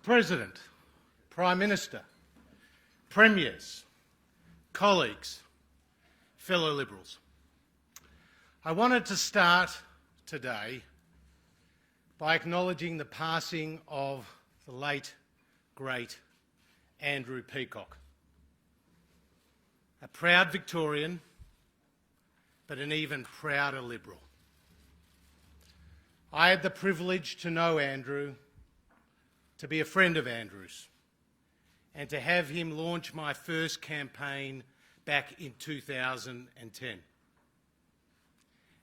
President, Prime Minister, Premiers, colleagues, fellow Liberals. I wanted to start today by acknowledging the passing of the late, great Andrew Peacock. A proud Victorian, but an even prouder Liberal. I had the privilege to know Andrew, to be a friend of Andrew's, and to have him launch my first campaign back in 2010.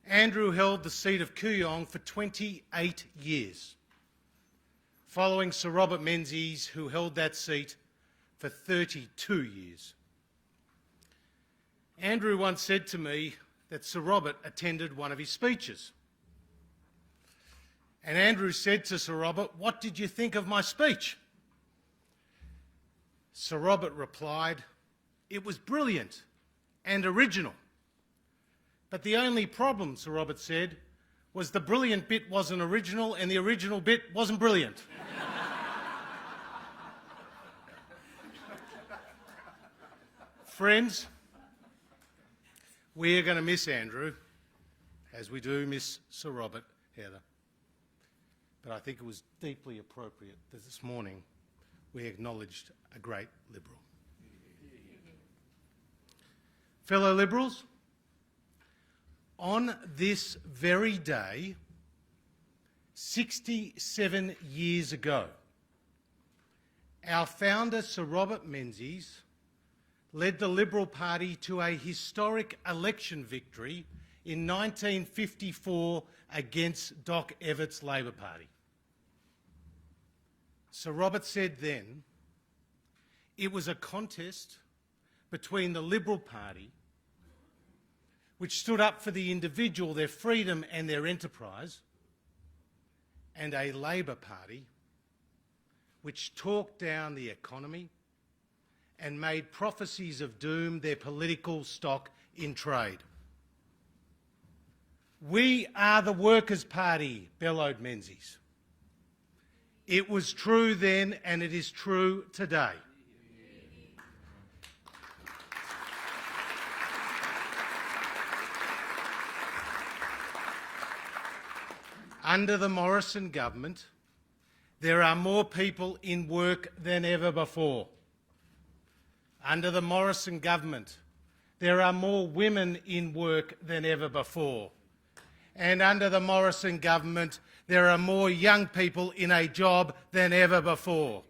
Andrew held the seat of Kooyong for 28 years, following Sir Robert Menzies, who held that seat for 32 years. Andrew once said to me that Sir Robert attended one of his speeches. And Andrew said to Sir Robert, "What did you think of my speech?" Sir Robert replied, "It was brilliant and original. But the only problem," Sir Robert said, "was the brilliant bit wasn't original and the original bit wasn't brilliant." Friends, we are going to miss Andrew, as we do miss Sir Robert, Heather. But I think it was deeply appropriate that this morning we acknowledged a great Liberal. Fellow Liberals, on this very day, 67 years ago, our founder, Sir Robert Menzies, led the Liberal Party to a historic election victory in 1954 against Doc Evert's Labor Party. Sir Robert said then, it was a contest between the Liberal Party, which stood up for the individual, their freedom and their enterprise, and a Labor Party, which talked down the economy and made prophecies of doom their political stock in trade. "We are the Workers' Party," bellowed Menzies. It was true then and it is true today. Under the Morrison government, there are more people in work than ever before. Under the Morrison government, there are more women in work than ever before. And under the Morrison government, there are more young people in a job than ever before.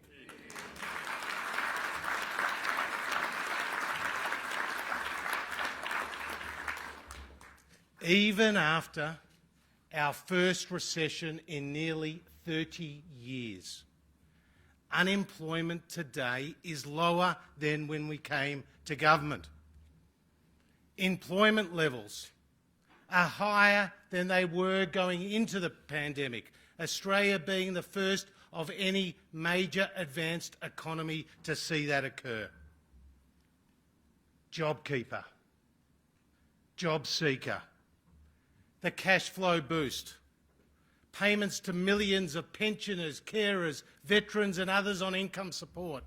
Even after our first recession in nearly 30 years, unemployment today is lower than when we came to government. Employment levels are higher than they were going into the pandemic, Australia being the first of any major advanced economy to see that occur. JobKeeper, JobSeeker, the cash flow boost, payments to millions of pensioners, carers, veterans and others on income support.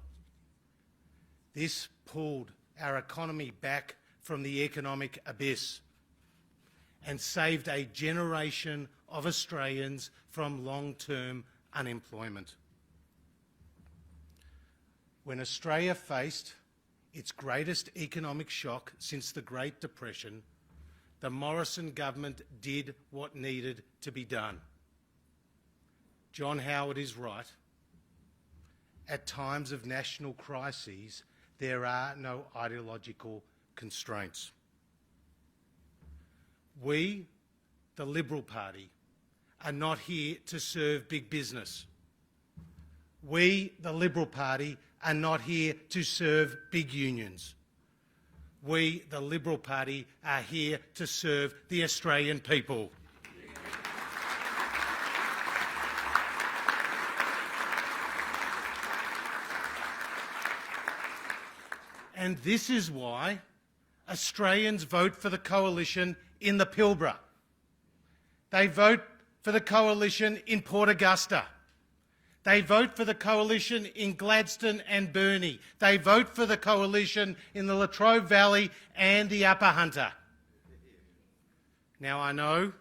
This pulled our economy back from the economic abyss and saved a generation of Australians from long-term unemployment. When Australia faced its greatest economic shock since the Great Depression, the Morrison government did what needed to be done. John Howard is right. At times of national crises, there are no ideological constraints. We, the Liberal Party, are not here to serve big business. We, the Liberal Party, are not here to serve big unions. We, the Liberal Party, are here to serve the Australian people. And this is why Australians vote for the coalition in the Pilbara. They vote for the coalition in Port Augusta. They vote for the coalition in Gladstone and Burnie. They vote for the coalition in the Latrobe Valley and the Upper Hunter. Now, I know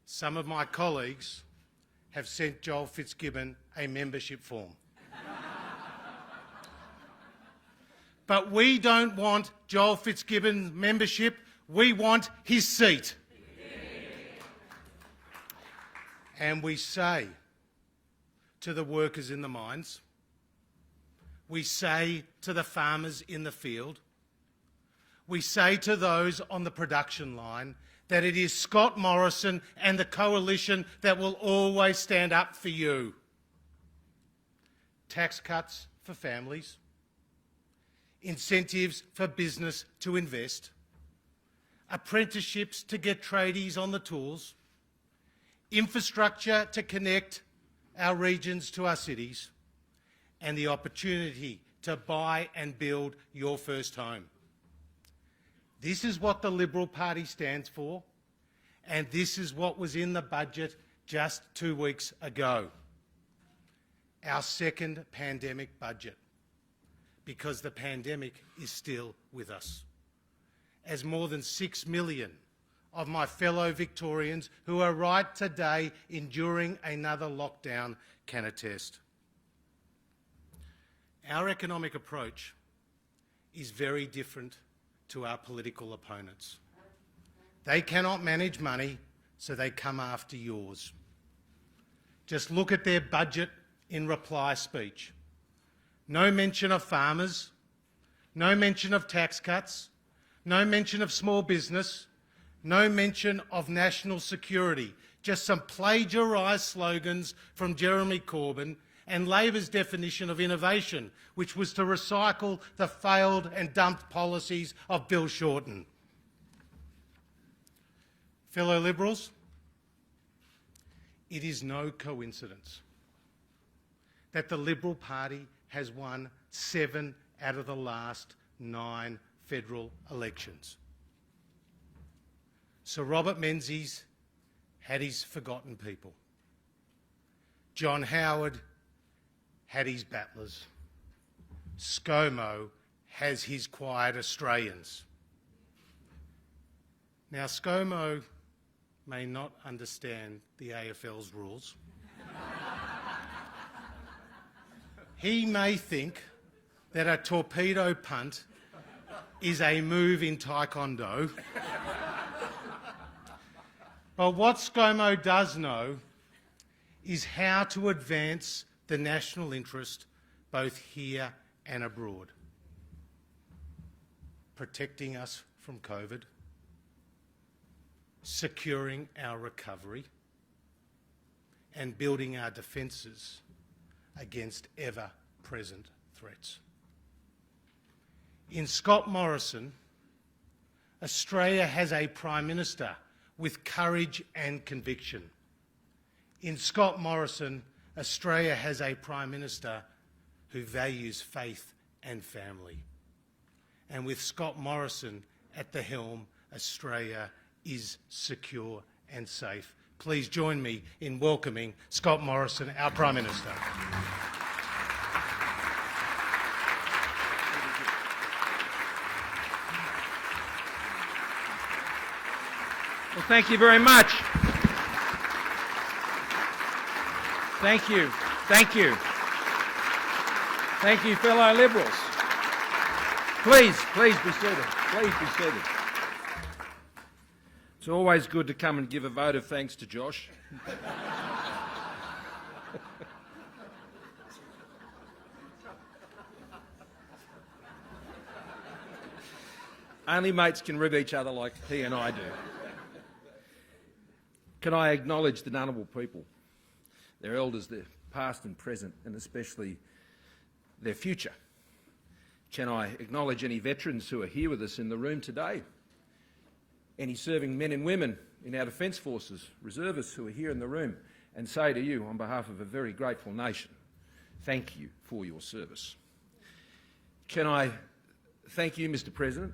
some of my colleagues have sent Joel Fitzgibbon a membership form. But we don't want Joel Fitzgibbon's membership, we want his seat. And we say to the workers in the mines, we say to the farmers in the field, we say to those on the production line that it is Scott Morrison and the coalition that will always stand up for you. Tax cuts for families, incentives for business to invest, apprenticeships to get tradies on the tools, infrastructure to connect our regions to our cities, and the opportunity to buy and build your first home. This is what the Liberal Party stands for, and this is what was in the budget just 2 weeks ago. Our second pandemic budget, because the pandemic is still with us. As more than 6 million of my fellow Victorians who are right today enduring another lockdown can attest. Our economic approach is very different to our political opponents. They cannot manage money, so they come after yours. Just look at their budget in reply speech. No mention of farmers, no mention of tax cuts, no mention of small business, no mention of national security, just some plagiarised slogans from Jeremy Corbyn and Labor's definition of innovation, which was to recycle the failed and dumped policies of Bill Shorten. Fellow Liberals, it is no coincidence that the Liberal Party has won 7 out of the last 9 federal elections. Sir Robert Menzies had his forgotten people. John Howard had his battlers. ScoMo has his quiet Australians. Now, ScoMo may not understand the AFL's rules. He may think that a torpedo punt is a move in taekwondo. But what ScoMo does know is how to advance the national interest both here and abroad. Protecting us from COVID, securing our recovery, and building our defences against ever-present threats. In Scott Morrison, Australia has a Prime Minister with courage and conviction. In Scott Morrison, Australia has a Prime Minister who values faith and family. And with Scott Morrison at the helm, Australia is secure and safe. Please join me in welcoming Scott Morrison, our Prime Minister. Well, thank you very much. Thank you. Thank you. Thank you, fellow Liberals. Please be seated. Please be seated. It's always good to come and give a vote of thanks to Josh. Only mates can rib each other like he and I do. Can I acknowledge the Ngunnawal people, their elders, their past and present, and especially their future? Can I acknowledge any veterans who are here with us in the room today? Any serving men and women in our Defence Forces, reservists who are here in the room, and say to you on behalf of a very grateful nation, thank you for your service. Can I thank you, Mr President,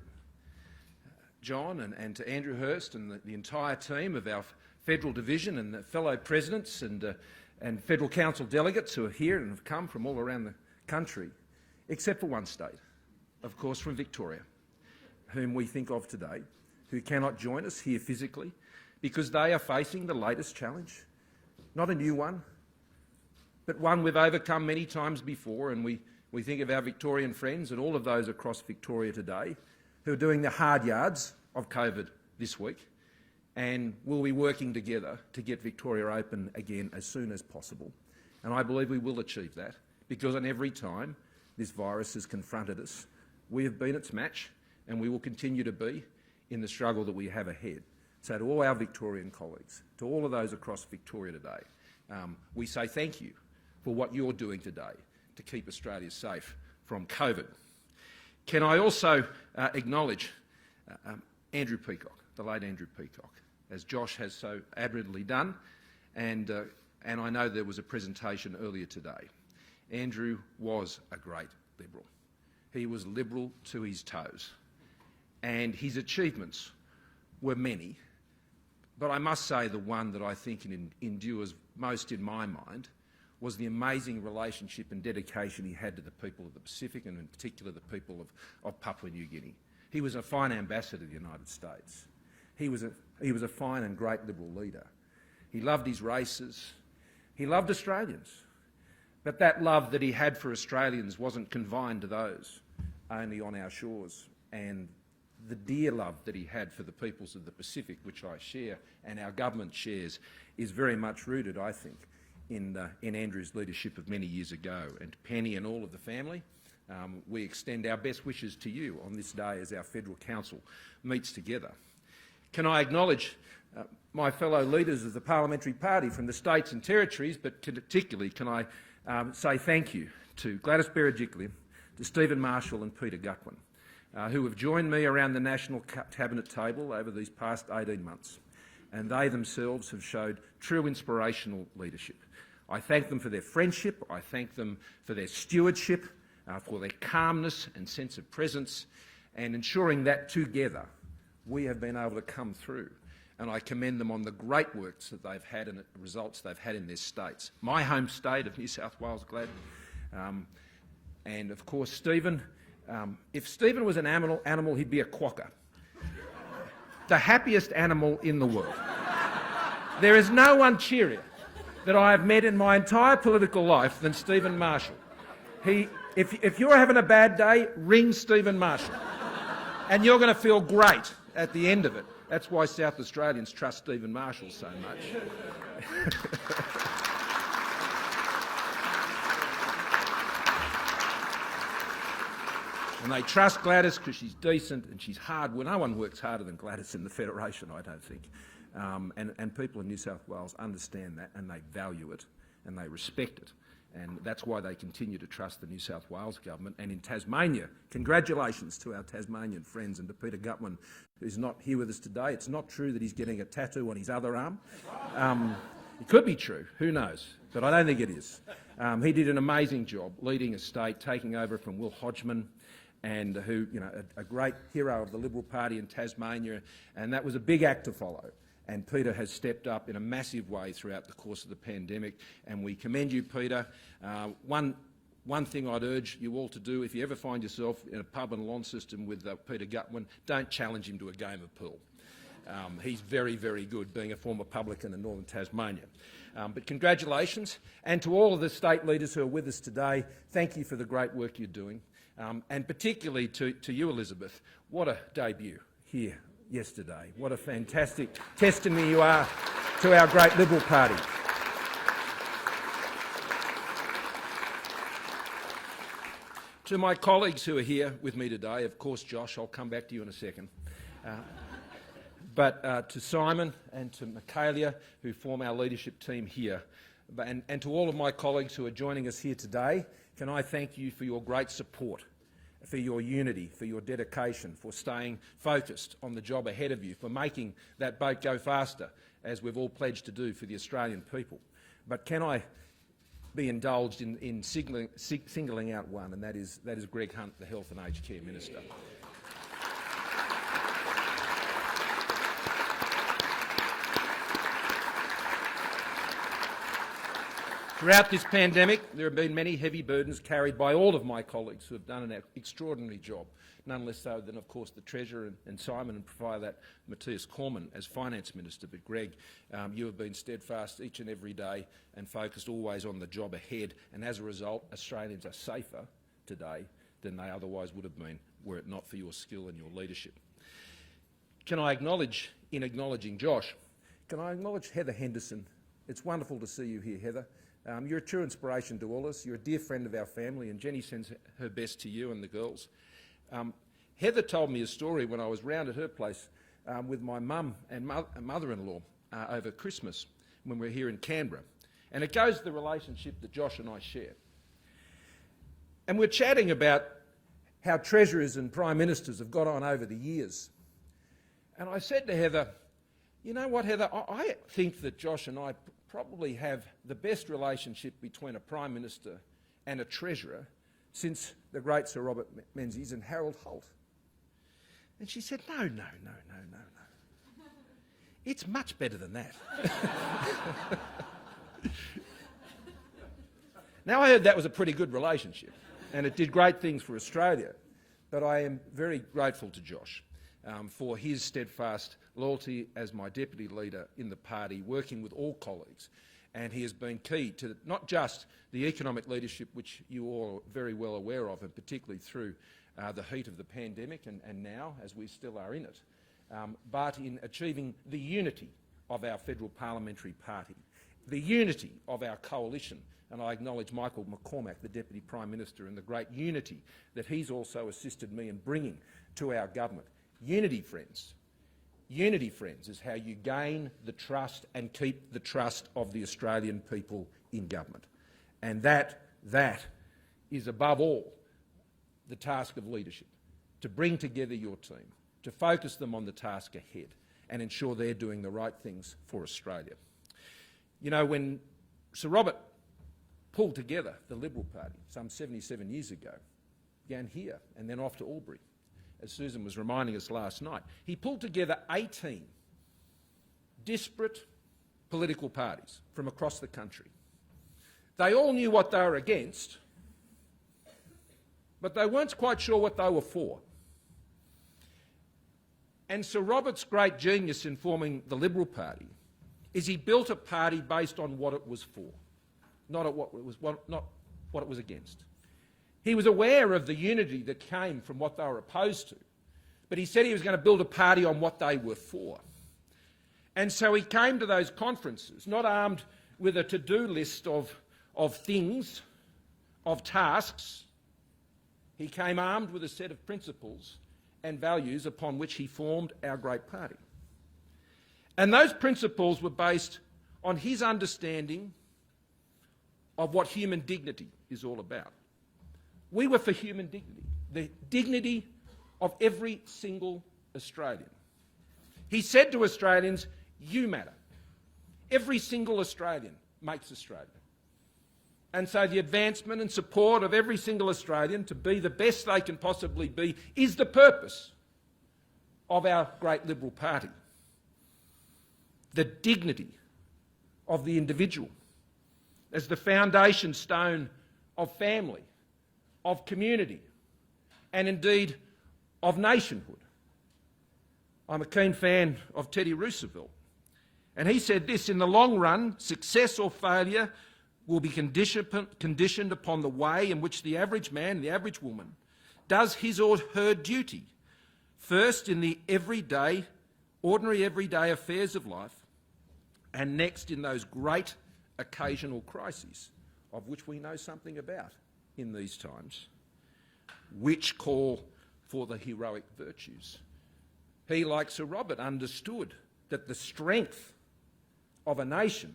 John, and to Andrew Hurst and the entire team of our Federal Division and the fellow presidents and and federal council delegates who are here and have come from all around the country, except for one state, of course from Victoria, whom we think of today, who cannot join us here physically because they are facing the latest challenge. Not a new one, but one we've overcome many times before, and we think of our Victorian friends and all of those across Victoria today who are doing the hard yards of COVID this week, and we'll be working together to get Victoria open again as soon as possible. And I believe we will achieve that, because on every time this virus has confronted us, we have been its match, and we will continue to be in the struggle that we have ahead. So to all our Victorian colleagues, to all of those across Victoria today, we say thank you for what you're doing today to keep Australia safe from COVID. Can I also acknowledge Andrew Peacock, the late Andrew Peacock, as Josh has so admirably done, and I know there was a presentation earlier today. Andrew was a great Liberal. He was Liberal to his toes, and his achievements were many, but I must say the one that I think endures most in my mind was the amazing relationship and dedication he had to the people of the Pacific, and in particular the people of Papua New Guinea. He was a fine ambassador to the United States. He was a fine and great Liberal leader. He loved his races. He loved Australians. But that love that he had for Australians wasn't confined to those only on our shores. And the dear love that he had for the peoples of the Pacific, which I share and our government shares, is very much rooted, I think, in Andrew's leadership of many years ago. And Penny and all of the family, we extend our best wishes to you on this day as our Federal Council meets together. Can I acknowledge my fellow leaders of the parliamentary party from the states and territories, but particularly can I say thank you to Gladys Berejiklian, to Stephen Marshall and Peter Gutwein, who have joined me around the National Cabinet table over these past 18 months, and they themselves have showed true inspirational leadership. I thank them for their friendship, I thank them for their stewardship, for their calmness and sense of presence, and ensuring that together we have been able to come through. And I commend them on the great works that they've had and the results they've had in their states. My home state of New South Wales, Glad. And of course, Stephen, if Stephen was an animal, he'd be a quokka. The happiest animal in the world. There is no one cheerier that I have met in my entire political life than Stephen Marshall. If you're having a bad day, ring Stephen Marshall, and you're going to feel great at the end of it. That's why South Australians trust Stephen Marshall so much. And they trust Gladys because she's decent and she's hard. Well, no one works harder than Gladys in the Federation, I don't think. And people in New South Wales understand that, and they value it and they respect it. And that's why they continue to trust the New South Wales government. And in Tasmania, congratulations to our Tasmanian friends and to Peter Gutwein, who's not here with us today. It's not true that he's getting a tattoo on his other arm. It could be true, who knows, but I don't think it is. He did an amazing job leading a state, taking over from Will Hodgman, and who, a great hero of the Liberal Party in Tasmania, and that was a big act to follow. And Peter has stepped up in a massive way throughout the course of the pandemic, and we commend you, Peter. One thing I'd urge you all to do, if you ever find yourself in a pub and Launceston with Peter Gutwein, don't challenge him to a game of pool. He's very, very good, being a former publican in northern Tasmania. But congratulations, and to all of the state leaders who are with us today, thank you for the great work you're doing, and particularly to you, Elizabeth. What a debut here yesterday. What a fantastic testimony you are to our great Liberal Party. To my colleagues who are here with me today, of course, Josh, I'll come back to you in a second. But to Simon and to Michaelia, who form our leadership team here, and to all of my colleagues who are joining us here today, can I thank you for your great support, for your unity, for your dedication, for staying focused on the job ahead of you, for making that boat go faster, as we've all pledged to do for the Australian people. But can I be indulged in singling out one, and that is Greg Hunt, the Health and Aged Care Minister. Throughout this pandemic, there have been many heavy burdens carried by all of my colleagues who have done an extraordinary job, none less so than, of course, the Treasurer and Simon, and prior to that, Matthias Cormann as Finance Minister. But Greg, you have been steadfast each and every day and focused always on the job ahead, and as a result, Australians are safer today than they otherwise would have been were it not for your skill and your leadership. Can I acknowledge, in acknowledging Josh, can I acknowledge Heather Henderson? It's wonderful to see you here, Heather. You're a true inspiration to all of us. You're a dear friend of our family, and Jenny sends her best to you and the girls. Heather told me a story when I was round at her place with my mum and mother-in-law over Christmas when we were here in Canberra. And it goes to the relationship that Josh and I share. And we're chatting about how treasurers and prime ministers have got on over the years. And I said to Heather, you know what, Heather, I think that Josh and I probably have the best relationship between a Prime Minister and a Treasurer since the great Sir Robert Menzies and Harold Holt. And she said, no. It's much better than that. Now, I heard that was a pretty good relationship and it did great things for Australia, but I am very grateful to Josh for his steadfast loyalty as my deputy leader in the party, working with all colleagues. And he has been key to not just the economic leadership, which you all are very well aware of, and particularly through the heat of the pandemic and now, as we still are in it, but in achieving the unity of our federal parliamentary party, the unity of our coalition. And I acknowledge Michael McCormack, the Deputy Prime Minister, and the great unity that he's also assisted me in bringing to our government. Unity, friends. Unity, friends, is how you gain the trust and keep the trust of the Australian people in government. And that is above all the task of leadership, to bring together your team, to focus them on the task ahead and ensure they're doing the right things for Australia. You know, when Sir Robert pulled together the Liberal Party some 77 years ago, began here and then off to Albury, as Susan was reminding us last night, he pulled together 18 disparate political parties from across the country. They all knew what they were against, but they weren't quite sure what they were for. And Sir Robert's great genius in forming the Liberal Party is he built a party based on what it was for, not what it was against. He was aware of the unity that came from what they were opposed to, but he said he was going to build a party on what they were for. And so he came to those conferences, not armed with a to-do list of things, of tasks. He came armed with a set of principles and values upon which he formed our great party. And those principles were based on his understanding of what human dignity is all about. We were for human dignity, the dignity of every single Australian. He said to Australians, you matter. Every single Australian makes Australia. And so the advancement and support of every single Australian to be the best they can possibly be is the purpose of our great Liberal Party. The dignity of the individual as the foundation stone of family, of community, and indeed of nationhood. I'm a keen fan of Teddy Roosevelt, and he said this: in the long run, success or failure will be conditioned upon the way in which the average man, the average woman, does his or her duty, first in the ordinary everyday affairs of life, and next in those great occasional crises of which we know something about in these times, which call for the heroic virtues. He, like Sir Robert, understood that the strength of a nation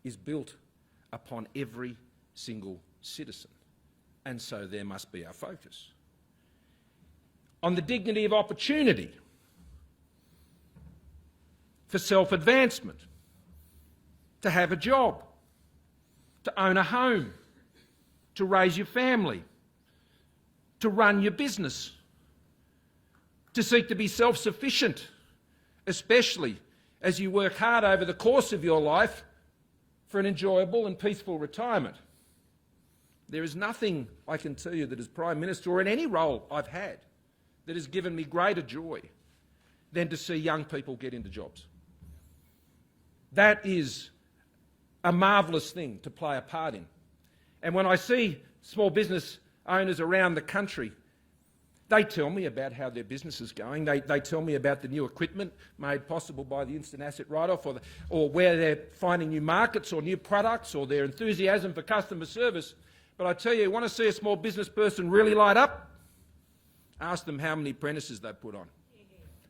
is built upon every single citizen, and so there must be our focus. On the dignity of opportunity for self-advancement, to have a job, to own a home, to raise your family, to run your business, to seek to be self-sufficient, especially as you work hard over the course of your life for an enjoyable and peaceful retirement. There is nothing, I can tell you, that as Prime Minister or in any role I've had that has given me greater joy than to see young people get into jobs. That is a marvellous thing to play a part in. And when I see small business owners around the country, they tell me about how their business is going. They tell me about the new equipment made possible by the instant asset write-off, or where they're finding new markets or new products, or their enthusiasm for customer service. But I tell you want to see a small business person really light up? Ask them how many apprentices they've put on.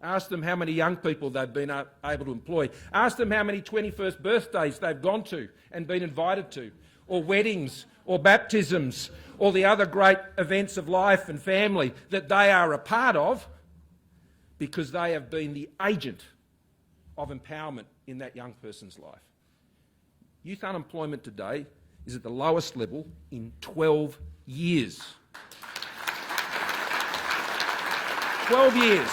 Ask them how many young people they've been able to employ. Ask them how many 21st birthdays they've gone to and been invited to, or weddings, or baptisms, or the other great events of life and family that they are a part of, because they have been the agent of empowerment in that young person's life. Youth unemployment today is at the lowest level in 12 years. 12 years.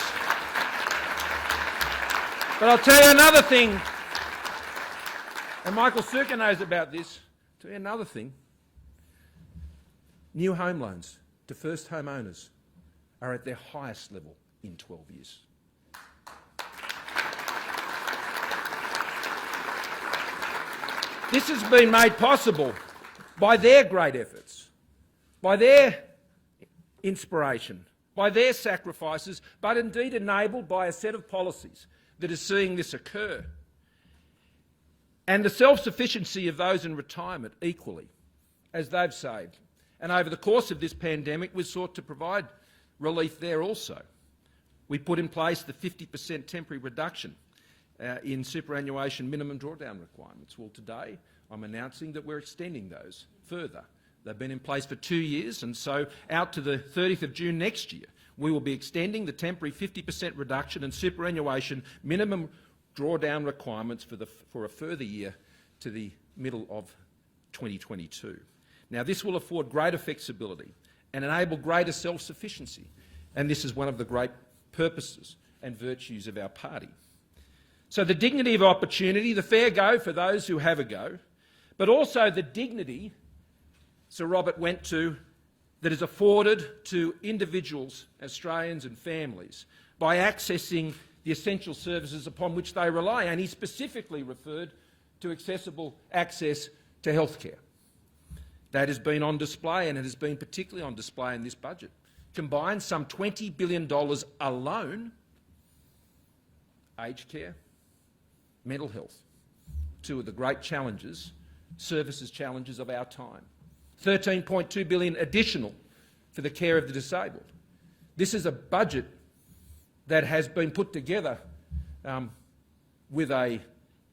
But I'll tell you another thing, and Michael Serkin knows about this. I'll tell you another thing. New home loans to first home owners are at their highest level in 12 years. This has been made possible by their great efforts, by their inspiration, by their sacrifices, but indeed enabled by a set of policies that is seeing this occur. And the self-sufficiency of those in retirement equally, as they've saved. And over the course of this pandemic, we sought to provide relief there also. We put in place the 50% temporary reduction in superannuation minimum drawdown requirements. Well, today I'm announcing that we're extending those further. They've been in place for 2 years, and so out to the 30th of June next year, we will be extending the temporary 50% reduction in superannuation minimum drawdown requirements for a further year to the middle of 2022. Now, this will afford greater flexibility and enable greater self-sufficiency, and this is one of the great purposes and virtues of our party. So the dignity of opportunity, the fair go for those who have a go, but also the dignity Sir Robert went to that is afforded to individuals, Australians and families, by accessing the essential services upon which they rely. And he specifically referred to accessible access to healthcare. That has been on display, and it has been particularly on display in this budget. Combined, some $20 billion alone, aged care, mental health, two of the great challenges, services challenges of our time. $13.2 billion additional for the care of the disabled. This is a budget that has been put together with a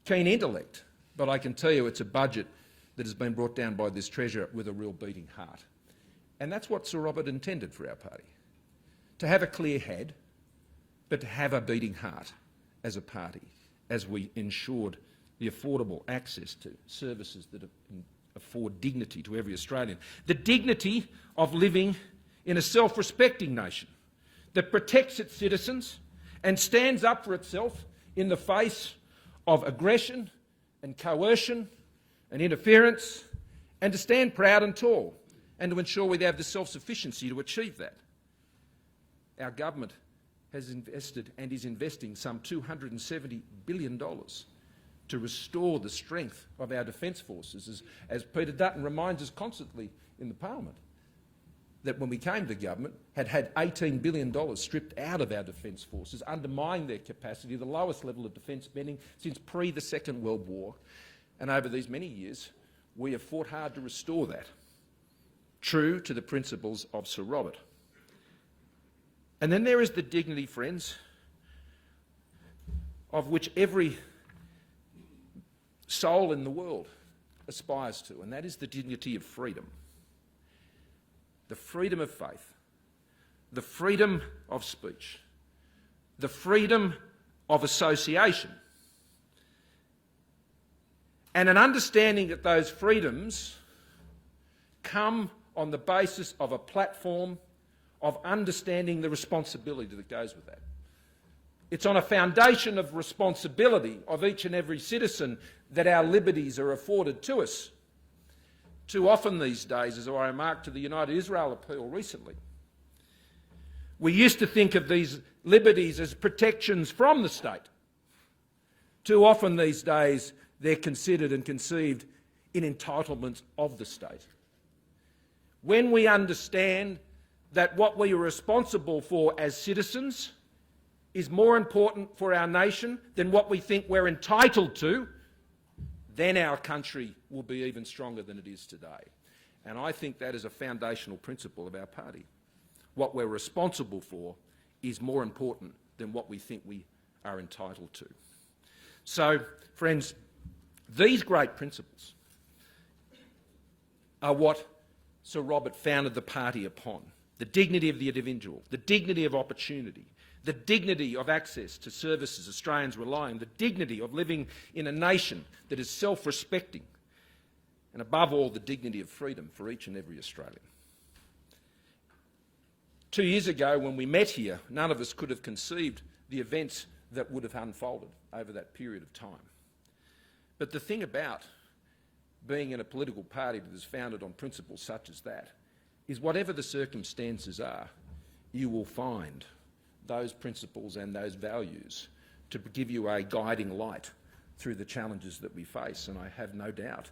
keen intellect, but I can tell you it's a budget that has been brought down by this Treasurer with a real beating heart. And that's what Sir Robert intended for our party. To have a clear head, but to have a beating heart as a party, as we ensured the affordable access to services that afford dignity to every Australian. The dignity of living in a self-respecting nation that protects its citizens and stands up for itself in the face of aggression and coercion and interference, and to stand proud and tall and to ensure we have the self-sufficiency to achieve that. Our government has invested and is investing some $270 billion to restore the strength of our defence forces, as Peter Dutton reminds us constantly in the Parliament, that when we came to government had $18 billion stripped out of our defence forces, undermining their capacity, the lowest level of defence spending since pre the Second World War. And over these many years, we have fought hard to restore that, true to the principles of Sir Robert. And then there is the dignity, friends, of which every soul in the world aspires to, and that is the dignity of freedom. The freedom of faith, the freedom of speech, the freedom of association, and an understanding that those freedoms come on the basis of a platform of understanding the responsibility that goes with that. It's on a foundation of responsibility of each and every citizen that our liberties are afforded to us. Too often these days, as I remarked to the United Israel appeal recently, we used to think of these liberties as protections from the state. Too often these days, they're considered and conceived in entitlements of the state. When we understand that what we are responsible for as citizens is more important for our nation than what we think we're entitled to, then our country will be even stronger than it is today. And I think that is a foundational principle of our party. What we're responsible for is more important than what we think we are entitled to. So, friends, these great principles are what Sir Robert founded the party upon. The dignity of the individual, the dignity of opportunity, the dignity of access to services Australians rely on, the dignity of living in a nation that is self-respecting, and above all, the dignity of freedom for each and every Australian. 2 years ago, when we met here, none of us could have conceived the events that would have unfolded over that period of time. But the thing about being in a political party that is founded on principles such as that is whatever the circumstances are, you will find those principles and those values to give you a guiding light through the challenges that we face. And I have no doubt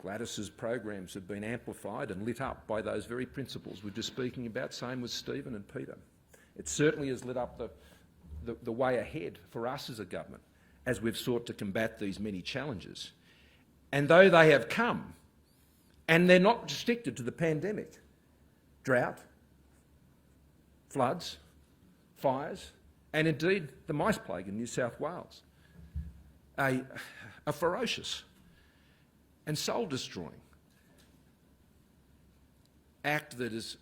Gladys's programs have been amplified and lit up by those very principles we're just speaking about, same with Stephen and Peter. It certainly has lit up the way ahead for us as a government as we've sought to combat these many challenges. And though they have come, and they're not restricted to the pandemic, drought, floods, fires, and indeed the mice plague in New South Wales, a ferocious and soul-destroying act that is,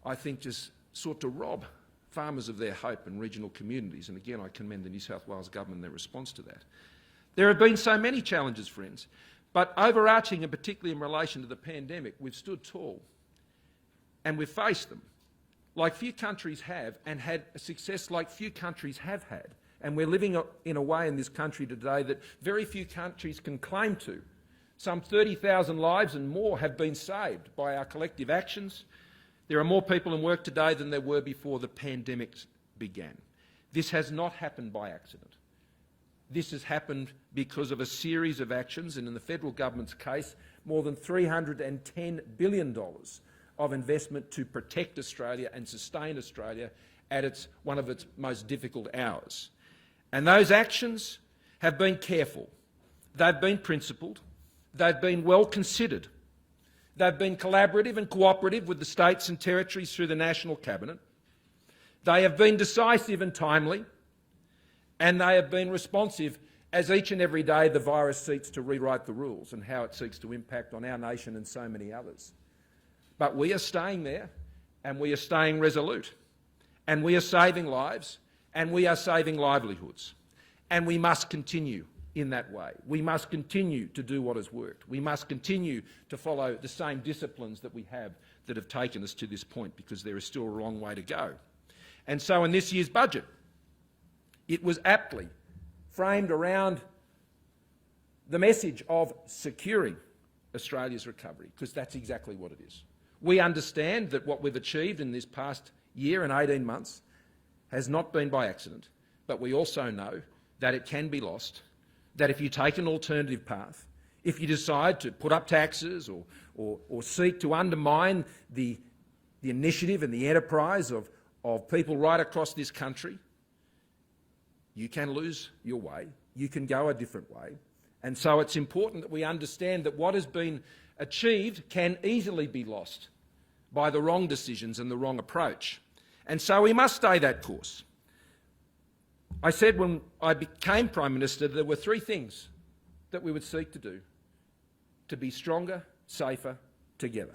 I think, just sought to rob farmers of their hope in regional communities. And again, I commend the New South Wales government and their response to that. There have been so many challenges, friends, but overarching, and particularly in relation to the pandemic, we've stood tall and we've faced them like few countries have, and had a success like few countries have had. And we're living in a way in this country today that very few countries can claim to. Some 30,000 lives and more have been saved by our collective actions. There are more people in work today than there were before the pandemic began. This has not happened by accident. This has happened because of a series of actions, and in the federal government's case, more than $310 billion of investment to protect Australia and sustain Australia at one of its most difficult hours. And those actions have been careful. They've been principled. They've been well considered. They've been collaborative and cooperative with the states and territories through the National Cabinet. They have been decisive and timely, and they have been responsive as each and every day the virus seeks to rewrite the rules and how it seeks to impact on our nation and so many others. But we are staying there, and we are staying resolute, and we are saving lives, and we are saving livelihoods, and we must continue in that way. We must continue to do what has worked. We must continue to follow the same disciplines that we have that have taken us to this point, because there is still a long way to go. And so in this year's budget, it was aptly framed around the message of securing Australia's recovery, because that's exactly what it is. We understand that what we've achieved in this past year and 18 months has not been by accident, but we also know that it can be lost, that if you take an alternative path, if you decide to put up taxes or seek to undermine the initiative and the enterprise of people right across this country, you can lose your way, you can go a different way. And so it's important that we understand that what has been achieved can easily be lost by the wrong decisions and the wrong approach. And so we must stay that course. I said when I became Prime Minister there were three things that we would seek to do to be stronger, safer, together.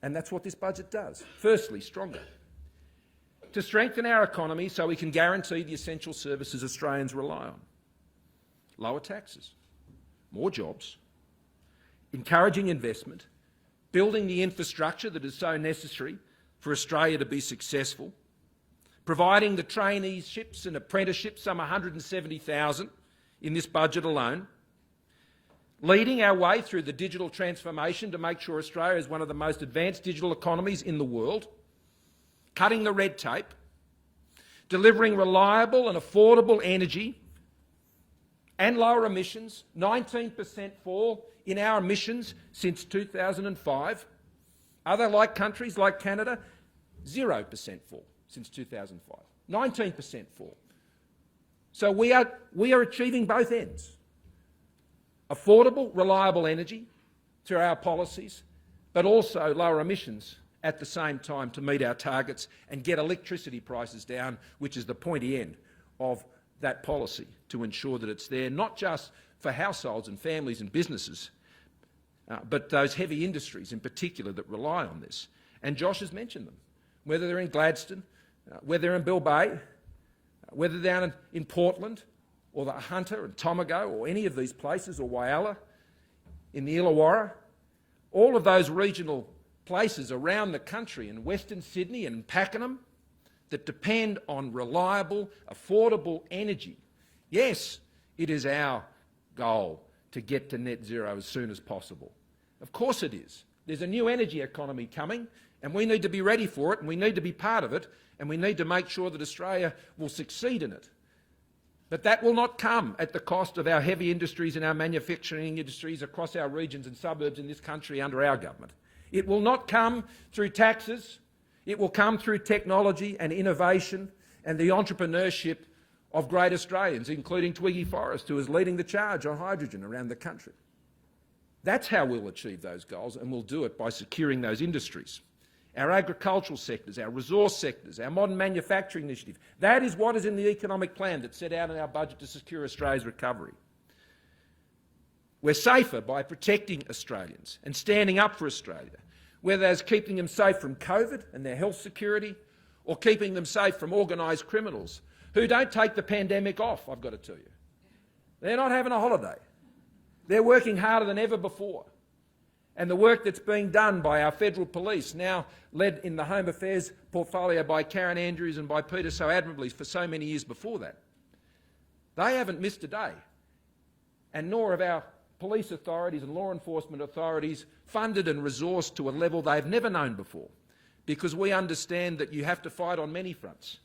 And that's what this budget does. Firstly, stronger. To strengthen our economy so we can guarantee the essential services Australians rely on. Lower taxes, more jobs, encouraging investment, building the infrastructure that is so necessary for Australia to be successful, providing the traineeships and apprenticeships, some 170,000 in this budget alone, leading our way through the digital transformation to make sure Australia is one of the most advanced digital economies in the world, cutting the red tape, delivering reliable and affordable energy and lower emissions, 19% fall in our emissions since 2005. Other like countries like Canada, 0% fall since 2005, 19% fall. So we are achieving both ends. Affordable, reliable energy through our policies, but also lower emissions at the same time to meet our targets and get electricity prices down, which is the pointy end of that policy, to ensure that it's there not just for households and families and businesses, but those heavy industries in particular that rely on this. And Josh has mentioned them, whether they're in Gladstone, whether they're in Bill Bay, whether they're down in Portland, or the Hunter and Tomago, or any of these places, or Whyalla, in the Illawarra, all of those regional places around the country, in Western Sydney and Pakenham, that depend on reliable, affordable energy. Yes, it is our goal to get to net zero as soon as possible. Of course it is. There's a new energy economy coming, and we need to be ready for it, and we need to be part of it, and we need to make sure that Australia will succeed in it. But that will not come at the cost of our heavy industries and our manufacturing industries across our regions and suburbs in this country under our government. It will not come through taxes. It will come through technology and innovation and the entrepreneurship of great Australians, including Twiggy Forrest, who is leading the charge on hydrogen around the country. That's how we'll achieve those goals, and we'll do it by securing those industries. Our agricultural sectors, our resource sectors, our modern manufacturing initiative. That is what is in the economic plan that's set out in our budget to secure Australia's recovery. We're safer by protecting Australians and standing up for Australia, whether that's keeping them safe from COVID and their health security, or keeping them safe from organised criminals who don't take the pandemic off, I've got to tell you. They're not having a holiday. They're working harder than ever before. And the work that's being done by our federal police, now led in the Home Affairs portfolio by Karen Andrews and by Peter so admirably for so many years before that, they haven't missed a day. And nor have our police authorities and law enforcement authorities funded and resourced to a level they've never known before, because we understand that you have to fight on many fronts,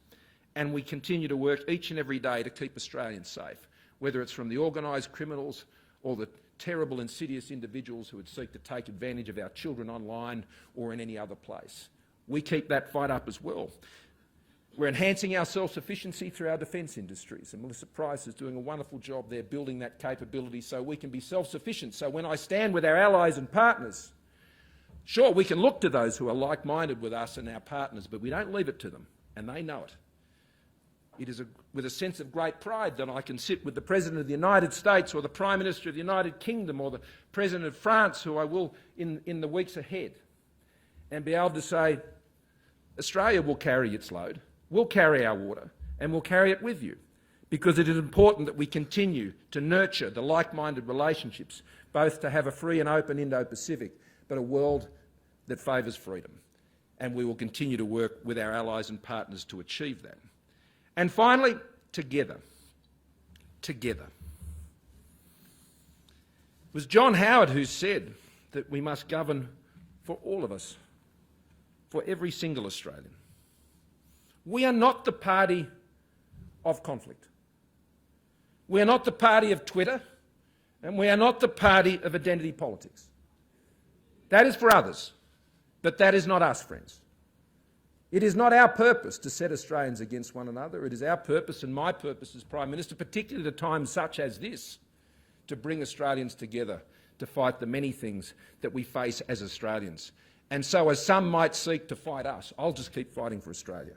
and we continue to work each and every day to keep Australians safe, whether it's from the organised criminals or the terrible, insidious individuals who would seek to take advantage of our children online or in any other place. We keep that fight up as well. We're enhancing our self-sufficiency through our defence industries, and Melissa Price is doing a wonderful job there building that capability so we can be self-sufficient. So when I stand with our allies and partners, sure, we can look to those who are like-minded with us and our partners, but we don't leave it to them, and they know it. It is with a sense of great pride that I can sit with the President of the United States or the Prime Minister of the United Kingdom or the President of France, who I will in the weeks ahead, and be able to say, Australia will carry its load, we'll carry our water, and we'll carry it with you, because it is important that we continue to nurture the like-minded relationships, both to have a free and open Indo-Pacific, but a world that favours freedom. And we will continue to work with our allies and partners to achieve that. And finally, together. Together. It was John Howard who said that we must govern for all of us, for every single Australian. We are not the party of conflict. We are not the party of Twitter, and we are not the party of identity politics. That is for others, but that is not us, friends. It is not our purpose to set Australians against one another. It is our purpose and my purpose as Prime Minister, particularly at a time such as this, to bring Australians together to fight the many things that we face as Australians. And so as some might seek to fight us, I'll just keep fighting for Australia.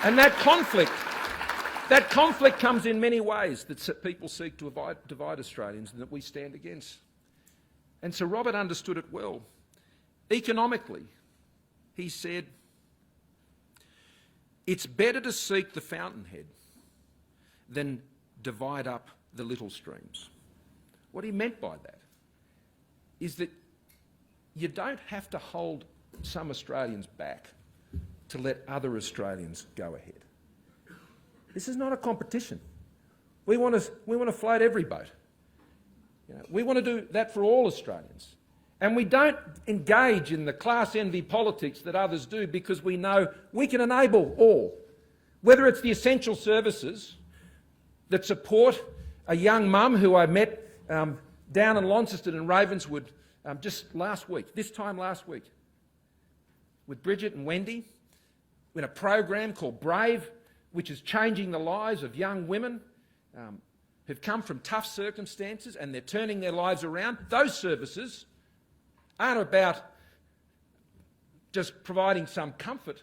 And that conflict comes in many ways that people seek to divide Australians and that we stand against. And Sir Robert understood it well. Economically, he said, it's better to seek the fountainhead than divide up the little streams. What he meant by that is that you don't have to hold some Australians back to let other Australians go ahead. This is not a competition. We want to float every boat. You know, we want to do that for all Australians. And we don't engage in the class envy politics that others do because we know we can enable all. Whether it's the essential services that support a young mum who I met down in Launceston and Ravenswood just last week, this time last week, with Bridget and Wendy, in a program called Brave, which is changing the lives of young women who've come from tough circumstances and they're turning their lives around. Those services aren't about just providing some comfort,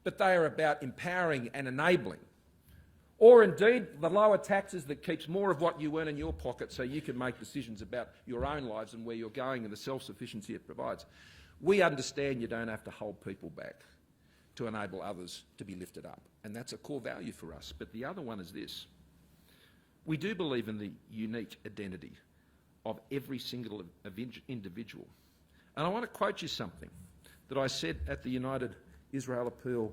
but they are about empowering and enabling. Or indeed, the lower taxes that keeps more of what you earn in your pocket so you can make decisions about your own lives and where you're going and the self-sufficiency it provides. We understand you don't have to hold people back to enable others to be lifted up, and that's a core value for us. But the other one is this. We do believe in the unique identity of every single individual. And I want to quote you something that I said at the United Israel Appeal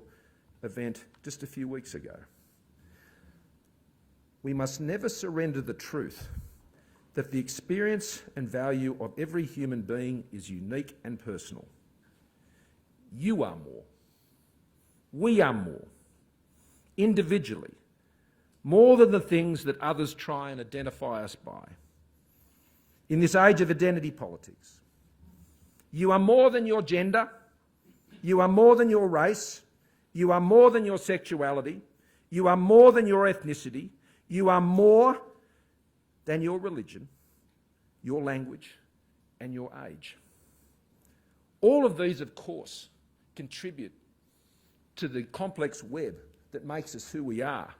event just a few weeks ago. We must never surrender the truth that the experience and value of every human being is unique and personal. You are more. We are more. Individually. More than the things that others try and identify us by. In this age of identity politics, you are more than your gender, you are more than your race, you are more than your sexuality, you are more than your ethnicity, you are more than your religion, your language, and your age. All of these, of course, contribute to the complex web that makes us who we are.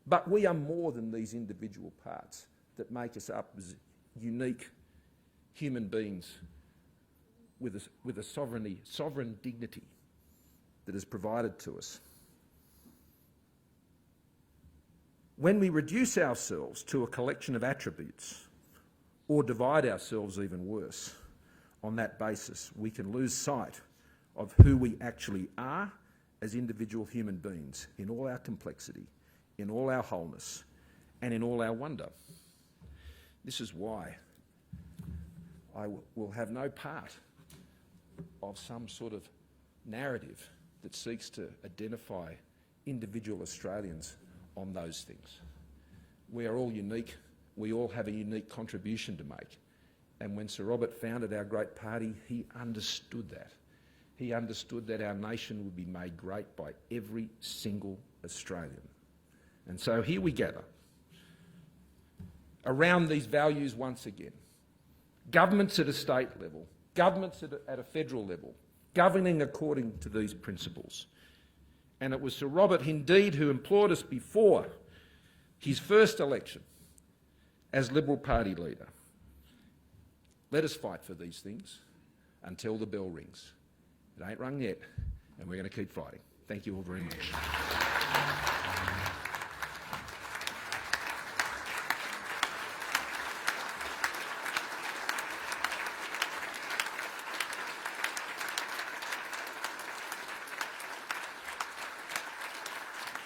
But we are more than these individual parts that make us up as unique human beings with a sovereign dignity that is provided to us. When we reduce ourselves to a collection of attributes, or divide ourselves even worse, on that basis, we can lose sight of who we actually are as individual human beings in all our complexity, in all our wholeness, and in all our wonder. This is why I will have no part of some sort of narrative that seeks to identify individual Australians on those things. We are all unique. We all have a unique contribution to make. And when Sir Robert founded our great party, he understood that. He understood that our nation would be made great by every single Australian. And so here we gather around these values once again. Governments at a state level, governments at a federal level, governing according to these principles. And it was Sir Robert indeed who implored us before his first election as Liberal Party leader. Let us fight for these things until the bell rings. It ain't rung yet, and we're going to keep fighting. Thank you all very much.